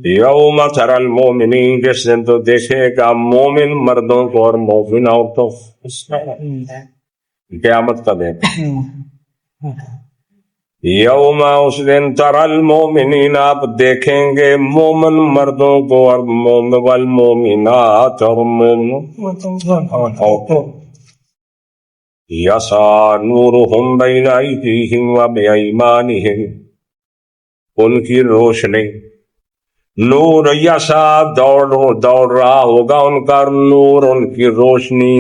یوم تری المومنین، جس دن تو دیکھے گا مومن مردوں کو اور مومن عورتوں کو، قیامت کا دن۔ یوم، اس دن تری المومنین، آپ دیکھیں گے مومن مردوں کو اور والمومنات اور مومن عورتوں، یسعی نورہم بین ایدیہم و بایمانہم، ان کی روشنی، نور یسا دوڑ رہا ہوگا ان کا نور، ان کی روشنی،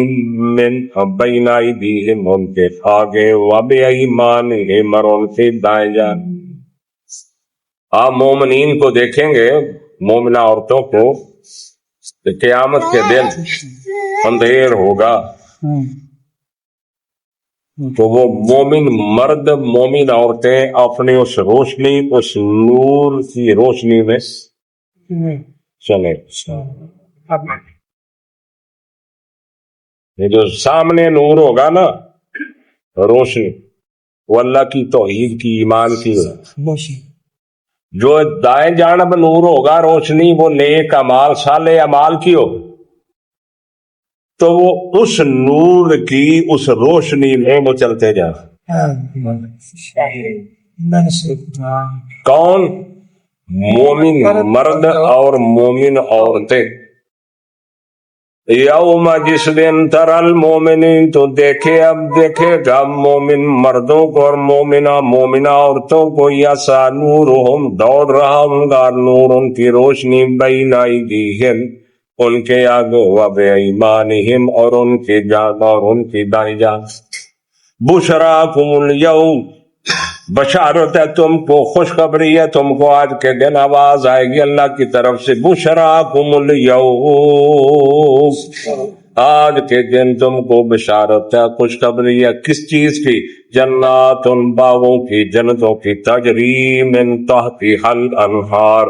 من بین ایدیہم، ان کے آگے، و بایمانہم، اور ان کے دائیں جانب۔ آپ مومنین کو دیکھیں گے، مومنہ عورتوں کو، قیامت کے دن اندھیر ہوگا تو وہ مومن مرد مومن عورتیں اپنی اس روشنی، اس نور کی روشنی میں چلے۔ یہ جو سامنے نور ہوگا نا، روشنی، وہ اللہ کی توحید کی، ایمان کی۔ جو دائیں جانب نور ہوگا، روشنی، وہ نیک اعمال، صالح اعمال کی ہو، تو وہ اس نور کی اس روشنی میں وہ چلتے جا۔ کون؟ مومن مرد اور مومن عورتیں۔ یوم، جس دن تری المومنین، تو دیکھے، اب دیکھے گا مومن مردوں کو اور مومنہ عورتوں کو، یسعی نورہم، دوڑ رہا ہوگا نور، ان کی روشنی، بین ایدیہم، ان کے آگے، و بایمانہم، اور ان کی جانب، اور ان کی دائیں جانب۔ بشراکم الیوم، بشارت ہے تم کو، خوشخبری ہے تم کو، آج کے دن آواز آئے گی اللہ کی طرف سے، بشراکم الیوم، آج کے دن تم کو بشارت ہے، خوشخبری ہے، کس چیز کی؟ جنات، باغوں کی، جنتوں کی، تجری من تحتہا الانہار،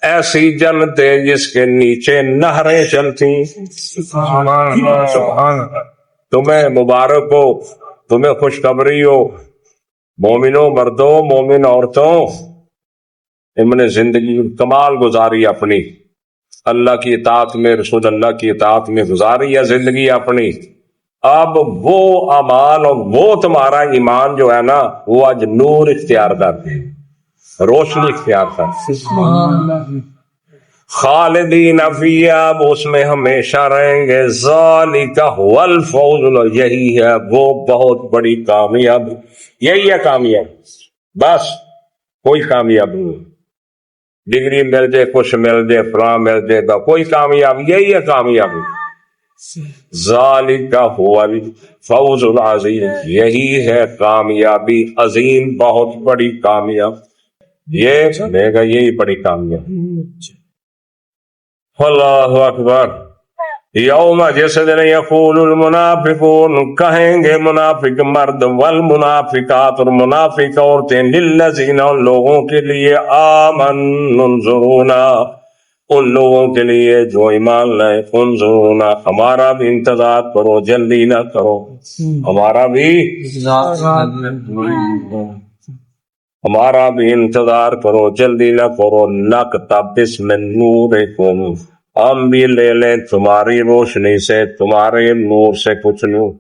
ایسی جنتیں جس کے نیچے نہریں چلتی۔ تمہیں مبارک ہو، تمہیں خوشخبری ہو، مومنوں مردوں، مومن عورتوں، ان نے زندگی کمال گزاری اپنی، اللہ کی اطاعت میں، رسول اللہ کی اطاعت میں گزاری ہے زندگی اپنی۔ اب وہ اعمال اور وہ تمہارا ایمان جو ہے نا، وہ آج نور اختیار کرتے ہیں، روشنی اختیار کرتے ہیں۔ خالدین فیہا، اس میں ہمیشہ رہیں گے، ذالک هو الفوز، یہی ہے وہ بہت بڑی کامیابی، یہی ہے کامیابی، بس کوئی کامیابی نہیں، ڈگری مل جائے، کچھ مل جائے، فلاں مل جائے گا، کوئی کامیابی، یہی ہے کامیابی، ذالک هو الفوز العظیم، یہی ہے کامیابی عظیم، بہت بڑی کامیابی، یہ لے گا، یہی بڑی کامیابی۔ اللہ اکبر۔ یوم، جیسے دن یقول المنافقون، کہیں گے منافق مرد، والمنافقات، اور منافق عورتیں، للذین، ان لوگوں کے لیے، آمنوا انظرونا، ان لوگوں کے لیے جو ایمان لائے، انظرونا، ہمارا بھی انتظار کرو، جلدی نہ کرو، ہمارا بھی انتظار کرو، جلدی نہ کرو، نقتبس من نورکم، ہم بھی لے لیں تمہاری روشنی سے، تمہارے نور سے کچھ نور۔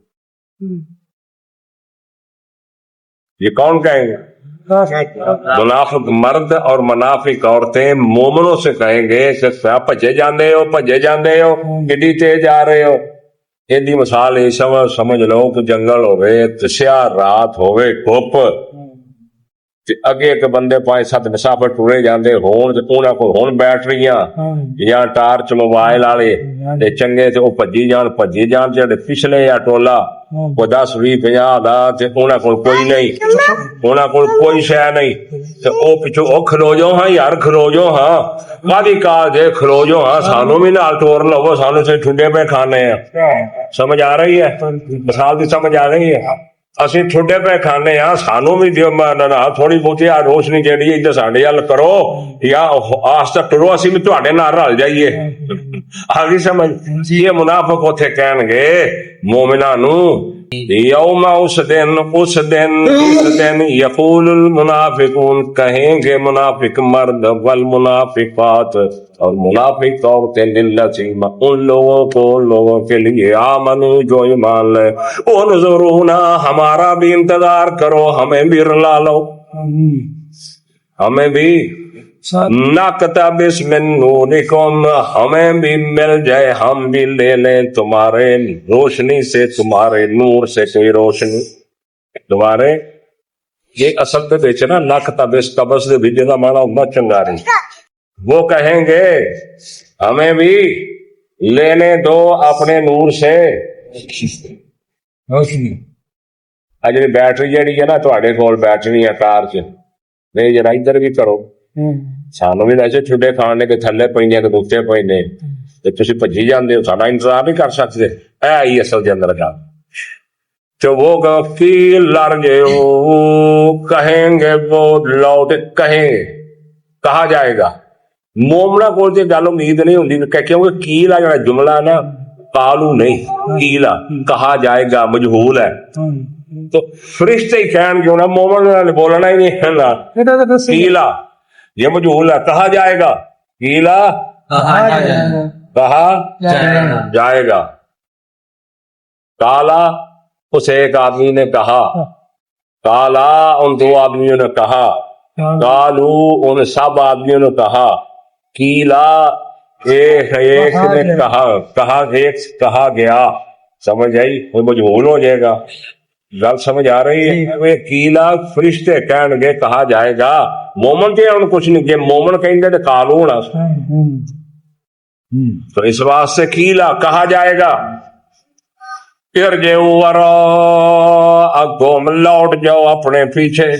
یہ کون کہیں گے؟ منافق مرد اور منافق عورتیں مومنوں سے کہیں گے کہ بھجے جاندے ہو، کڈی تیز جا رہے ہو۔ ایڈی مثال یہ سمجھ لو کہ جنگل ہوئے، سیاہ رات ہوئے، دھوپ، اگے ایک بندے 5-7 مسافر ٹرے جاندے ہون، تے انہاں کول ہون بیٹریاں یا ٹارچ موبائل والے، تے چنگے تے او بھجی جان، جڑے پچھلے یا ٹولا وہ 10-20-50 دا، تے انہاں کول کوئی نہیں، انہاں کول کوئی شے نہیں، تے او پچھو او کھلو جو ہاں یار، کھلو جو ہاں، کادی کار دے، کھلو جو ہاں، سانو بھی نال ٹور لو، سانو سے ٹھنڈے پہ کھانے ہیں۔ سمجھ آ رہی ہے مثال دی؟ سمجھ آ رہی ہے؟ اسی ٹھنڈے پہ کھانے ہاں، سانو بھی دیو، تھوڑی بہتی روشنی جیڑی ادھر ساڈے ول کرو، یا آستا ٹرو، اسی بھی تہاڈے نال رل جائیے۔ آگے سمجھ یہ منافق اتنے کہن گے مومنا نو یوم اس دن یقول المنافقون کہیں گے منافق مرد والمنافقات اور منافق عورتیں للذین ان لوگوں کے لیے آمنو جو ایمان لے انظرونا ہمارا بھی انتظار کرو ہمیں بھی رلا لو ہمیں بھی نقتبس من نورکم ہمیں بھی مل جائے ہم بھی لے لیں تمہارے روشنی سے تمہارے نور سے کوئی روشنی تمہارے یہ اصل پہ بیچنا نقتبس قبض بھی جدا مانا ہونا چنگاری وہ کہیں گے ہمیں بھی لینے دو اپنے نور سے روشنی اجلی بیٹری جیڑی ہے نا تھوڑے کول بیٹری ہے کار چ نہیں جرا ادھر بھی کرو سانو بھی ویسے ٹھڈے کھانے کے تھلے پینے کے دوتے پینے تھی بجی جانے ہو سارا انتظار نہیں کر سکتے اے اصل کے اندر جا تو وہ کی لڑ گئے کہیں گے وہ لوٹ کہیں کہا جائے گا مومنا کو گل امید نہیں ہوتی کیونکہ کیلا جڑا جملہ نا کالو نہیں کیلا کہا جائے گا مجہول ہے تو فرشتے ہی کہن کیوں نا مومن نے بولنا ہی نہیں ہے کیلا یہ مجہول ہے کہا جائے گا کیلا کہا جائے گا کالا اس ایک آدمی نے کہا کالا ان دو آدمیوں نے کہا کالو ان سب آدمیوں نے کہا کیلا ایک نے کہا ایک کہا گیا سمجھ آئی وہ مجہول ہو جائے گا گل سمجھ آ رہی ہے کیلا فرشتے کہن گے کہا جائے گا مومن کے ان کچھ نہیں کہ مومن کہیں گے تو کالو ہونا تو اس واسطے کیلا کہا جائے گا ارجعوا وراءکم لوٹ جاؤ اپنے پیچھے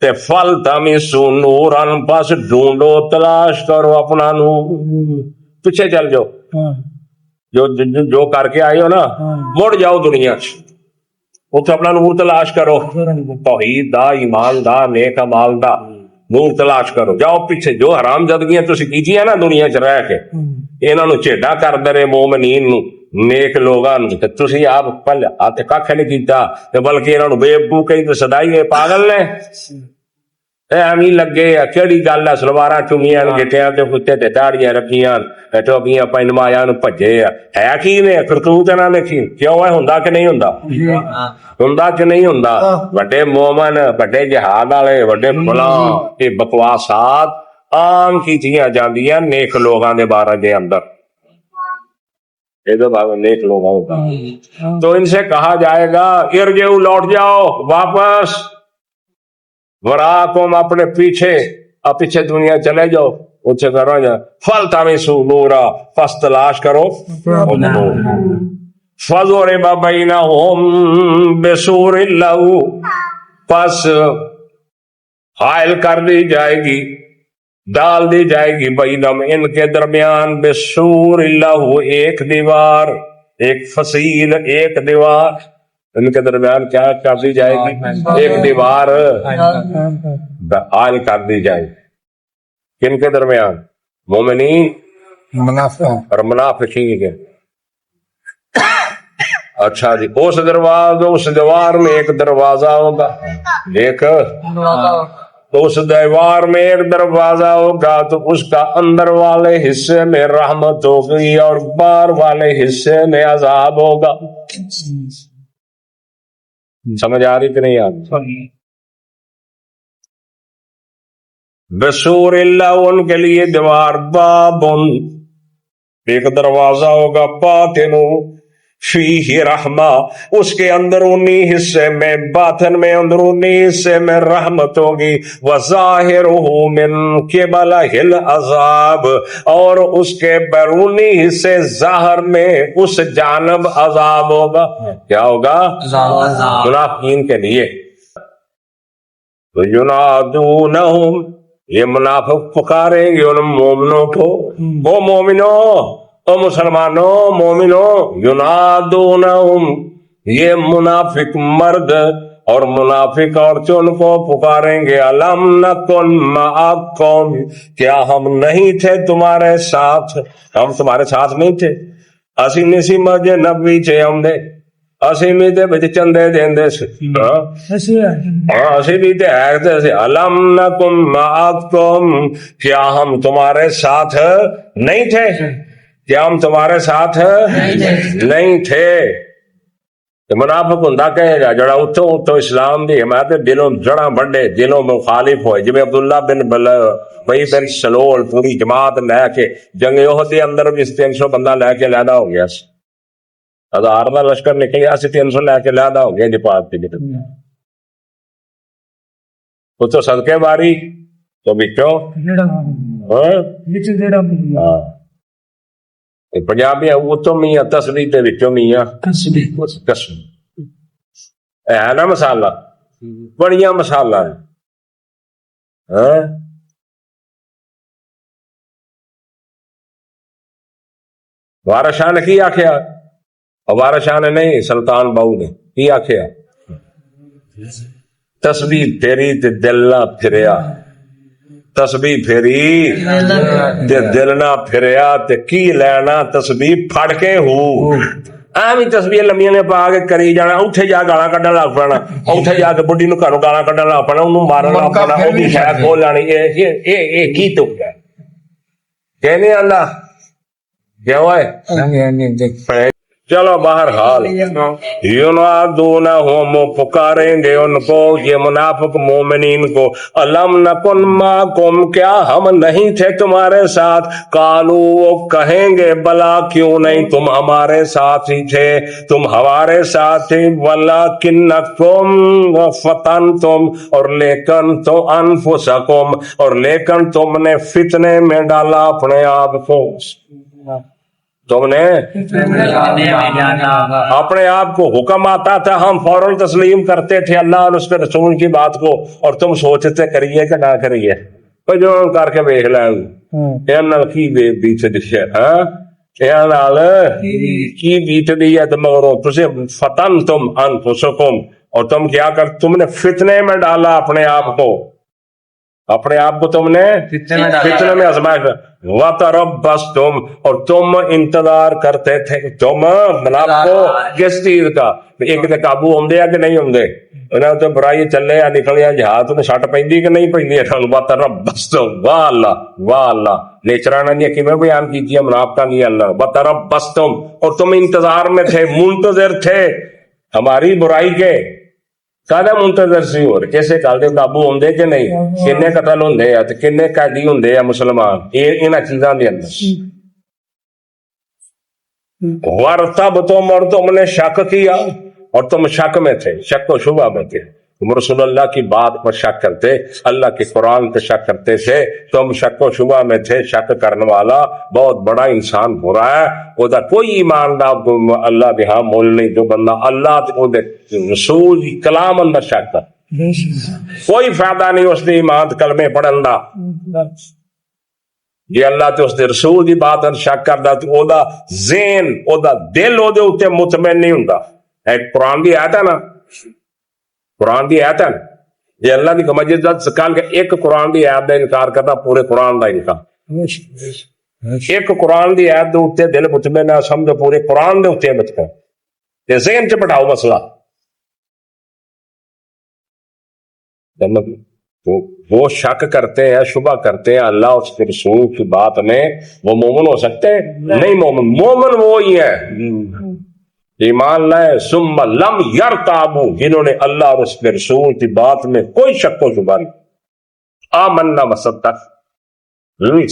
تے فالتمسوا نورا بس ڈھونڈو تلاش کرو اپنا نور پیچھے چل جاؤ جو کر کے آئے ہو نا مڑ جاؤ دنیا چ اتنے اپنا نور تلاش کرو توحید دا ایمان دا نیک اعمال دا نور تلاش کرو جاؤ پیچھے جو حرام زدگیاں تسی کیتیاں نا دنیا چ رہ کے انہاں نو چیڈا کردے رہے مومنین نو نیک لوگاں نو تے تسی آپ پل آتے کھ نہیں کیتا تے بلکہ انہاں نو بے وقوف کہی تے سدائی پاگل نے ایویں لگے کیڑی گل ہے سلواراں چنیاں گٹیاں تے کتے تے داڑیاں رکھیاں ٹوپیاں پہنوایا نو بھجے ہے کی نے کرتوت انہاں نے کی کیوں ہے ہوندا کہ نہیں ہوندا ہوندا کہ نہیں ہوندا بڑے مومن بڑے جہاد والے بڑے فلاں یہ بکواسات عام کیتیاں جاندیاں نیک لوگاں دے بارے دے اندر نیک لوگ تو ان سے کہا جائے گا ارجعوا لوٹ جاؤ واپس وراکم اپنے پیچھے اب پیچھے دنیا چلے جاؤ اتنے کرو جا فالتمسوا نورا پس تلاش کرو فضرب بینہم بسور لہ پس حائل کر دی جائے گی ڈال دی جائے گی بینہم ان کے درمیان بسور لہ ایک دیوار ایک فصیل ایک دیوار ان کے درمیان کیا کر دی جائے گی ایک دیوار حائل کر دی جائے گی کن کے درمیان مومنین اور منافقین کے اچھا جی اس دیوار میں ایک دروازہ ہوگا ایک اس دیوار میں ایک دروازہ ہوگا تو اس کا اندر والے حصے میں رحمت ہوگی اور باہر والے حصے میں عذاب ہوگا سمجھ آ رہی کہ نہیں آ رہی بسور اللہ ان کے لیے دیوار بابن ایک دروازہ ہوگا باطن فیہ رحمہ اس کے اندرونی حصے میں باطن میں اندرونی حصے میں رحمت ہوگی وظاہرہ من قبلہ العذاب اور اس کے بیرونی حصے ظاہر میں اس جانب عذاب ہوگا کیا ہوگا منافقین کے لیے ینادونہم یہ منافق پکاریں گے ان مومنوں کو وہ مومنوں او مسلمانوں مومنوں ینادونہم یہ منافق مرد اور منافق عورتوں کو پکاریں گے الم نکن معکم، کیا ہم نہیں تھے تمہارے ساتھ؟ ہم تمہارے ساتھ نہیں تھے؟ اسی نہیں سی مجھے نبی تھے ہم نے، اسی بھی تے بچ چندے دیندے سی، اسی بھی تے ہے سی۔ الم نکن معکم، کیا ہم تمہارے ساتھ نہیں تھے؟ کیا ہم تمہارے ساتھ نہیں تھے؟ منافق ہوندا کہے گا جڑا اتو اتو اسلام دی حمایت دلوں جڑاں بڑھے، دلوں مخالف ہوئے، جی عبداللہ بن بئی بن سلول پوری جماعت لے کے جنگ احد دے اندر بھی 300 بندہ لے کے لیدا ہو گیا سی، ہزار دا لشکر نکلیا سی 300 لے کے لیدا ہو گیا جی پاک دی تو صدقے باری تو بچوں پنجابی اتوں میاں تسبیح تے وچوں میاں قسم ہے نا مسالہ، بڑیاں مسالہ ہے۔ وارث شاہ نے کی آخیا؟ وارث شاہ نے نہیں، سلطان باؤ نے کی آخیا؟ تسبیح پھیری تے دل نہ پھریا، تسبیح پھیری تے دل نہ پھریا، تے کی لینا تسبیح پھڑ کے ہو ایویں تسبیح لمیاں نے پا کے کری جانا، اوتھے جا گالاں کڈن لگ پینا، اوتھے جا کے بڈھی نو گھروں گالاں کڈن لگ پینا، انہوں مارن لگ پینا، او بھی شاید کھول لانی۔ یہ کی تو ہے کہنے اللہ کیا ہوا ہے؟ چلو بہرحال یونادونہم، پکاریں گے ان کو یہ منافق مومنین کو، الم نکن معکم، کیا ہم نہیں تھے تمہارے ساتھ؟ قالو، وہ کہیں گے بلا، کیوں نہیں، تم ہمارے ساتھ ہی تھے، تم ہمارے ساتھ تھے، ولکنکم فتنتم، اور لیکن تو انفسکم، اور لیکن تم نے فتنے میں ڈالا اپنے آپ کو، تم نے اپنے آپ کو، حکم آتا تھا ہم فوراً تسلیم کرتے تھے اللہ اور اس کے رسول کی بات کو، اور تم سوچتے کریے کہ نہ کریے، تو جو کر کے دیکھ لیں کی بیت دکھے کی بیت دی ہے، مگر تجھے فتن تم انفسکم، اور تم کیا کر، تم نے فتنے میں ڈالا اپنے آپ کو، اپنے آپ کو تم نے فتنے میں آزمائش، وَتَرَبَّصْتُمْ، اور تم انتظار کرتے تھے، تم منافق کو کس چیز کا؟ ایک تے قابو ہوندے کہ نہیں ہوندے، انہاں تے برائی چلے یا نکلیا جہاز تے سٹ پیندی کہ نہیں پیندی، وَتَرَبَّصْتُمْ، واہ اللہ واہ اللہ، نیچرانا نے کیویں بیان کیتی ہے منافقاں دی اللہ، وَتَرَبَّصْتُمْ، اور تم انتظار میں تھے، منتظر تھے ہماری برائی کے، کہنا منتظر سی، اور کیسے کال دے قابو ہوندے کہ نہیں، کنے قتل ہوندے یا تے کنے قیدی ہوندے یا مسلمان، انہاں چیزاں دے اندر وَارْتَبْتُمْ، اور تم نے شک کیا، اور تم شک میں تھے، شک و شبہ میں تھے، تم رسول اللہ کی بات پر شک کرتے، اللہ کے قرآن پہ شک کرتے تھے، تم شک و شبہ میں تھے، شک کرنے والا بہت بڑا انسان برا ہے، وہ دا کوئی ایمان دا اللہ دے ہاں مول نہیں، جو بندہ اللہ دے رسول دی کلام اندر شک کر، کوئی فائدہ نہیں اس دی ایمان کلمے پڑھن دا، یہ اللہ تے اس دے رسول دی بات اندر شک کردا تے او دا ذہن، او دا دل او دے اوتے مطمئن نہیں ہوندا۔ ایک قرآن دی آیت ہے نا، قرآن دی آیت ہے نا، یہ اللہ دی کمجد کہا کہ ایک قرآن دی آیت دا انکار کرنا پورے قرآن دا انکار، ایک قرآن دی آیت دے اوتے دل مطمئن ہے، سمجھو پورے قرآن دے اوتے مطمئن، تے ذہن چ بٹھاؤ مسئلہ، وہ شک کرتے ہیں، شبہ کرتے ہیں اللہ اس کے رسول کی بات میں، وہ مومن ہو سکتے ہیں؟ نہیں مومن، مومن وہی ہے ایمان لائے ثم لم یرتابوا، جنہوں نے اللہ اور اس کے رسول کی بات میں کوئی شک و شبہ نہیں، آمنا وصدق،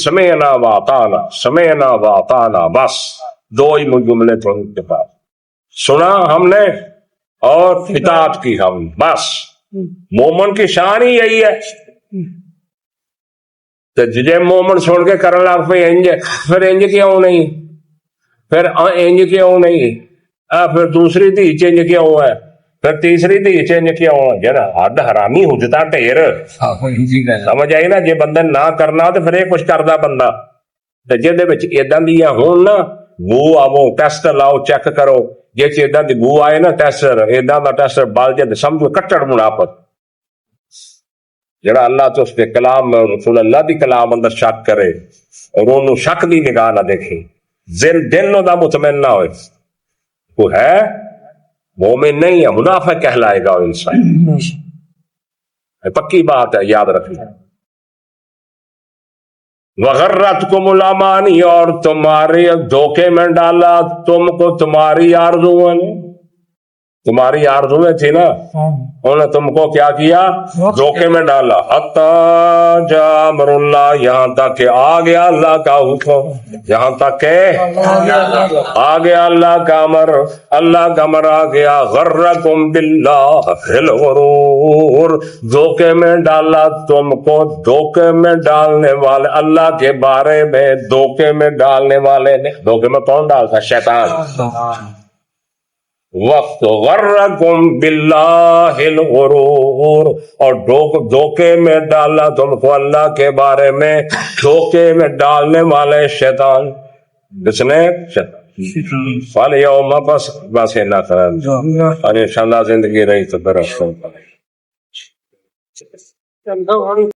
سمعنا واطعنا، سمعنا واطعنا، بس دو ہی جملے تھے ان کے پاس، سنا ہم نے اور اطاعت کی ہم، بس مومن کی شان ہی یہی ہے۔ تو جے مومن سن کے کرن لگ پے انج، پھر انج کیوں نہیں، پھر انج کیوں نہیں، پھر دوسری دھی چینج کیوں ہے، پھر تیسری دھی چینج کیوں ہے، جنا حد حرامی حجتا ڈھیر، سمجھ آئی نا، جے بندہ نہ کرنا تو پھر یہ کچھ کردا بندہ، تے جے دے وچ ایداں دیاں ہون نا، وہ آو ٹیسٹ لاؤ، چیک کرو، یہ ایدا دی بو آئے نا ٹیسٹر ایدا دا ٹیسٹر بال جائے سمجھو کٹڑ منافق جڑا اللہ تو اس کے کلام رسول اللہ دی کلام اندر شک کرے اور انہوں شک دی نگاہ نہ دیکھیں دل نو دا مطمئن نہ ہوئے وہ ہے مومن نہیں ہے منافق کہلائے گا وہ انسان پکی بات ہے یاد رکھنا وغرتکم الامانی اور تمہاری دھوکے میں ڈالا تم کو تمہاری آرزویں نے تمہاری آرزویں تھی نا انہوں نے تم کو کیا کیا دھوکے میں ڈالا حتی جاء امر اللہ یہاں تک کہ آ گیا اللہ کا حکم یہاں تک کہ آ گیا اللہ کا امر آ گیا غرکم باللہ الغرور دھوکے میں ڈالا تم کو دھوکے میں ڈالنے والے اللہ کے بارے میں دھوکے میں ڈالنے والے نے دھوکے میں کون ڈالتا شیطان وقت غرکم باللہ الغرور اور دھوکے میں ڈالا تم کو اللہ کے بارے میں دھوکے میں ڈالنے والے شیطان جس نے شیطان فالیوم بس نہ انشاءاللہ زندگی رہی تو درخت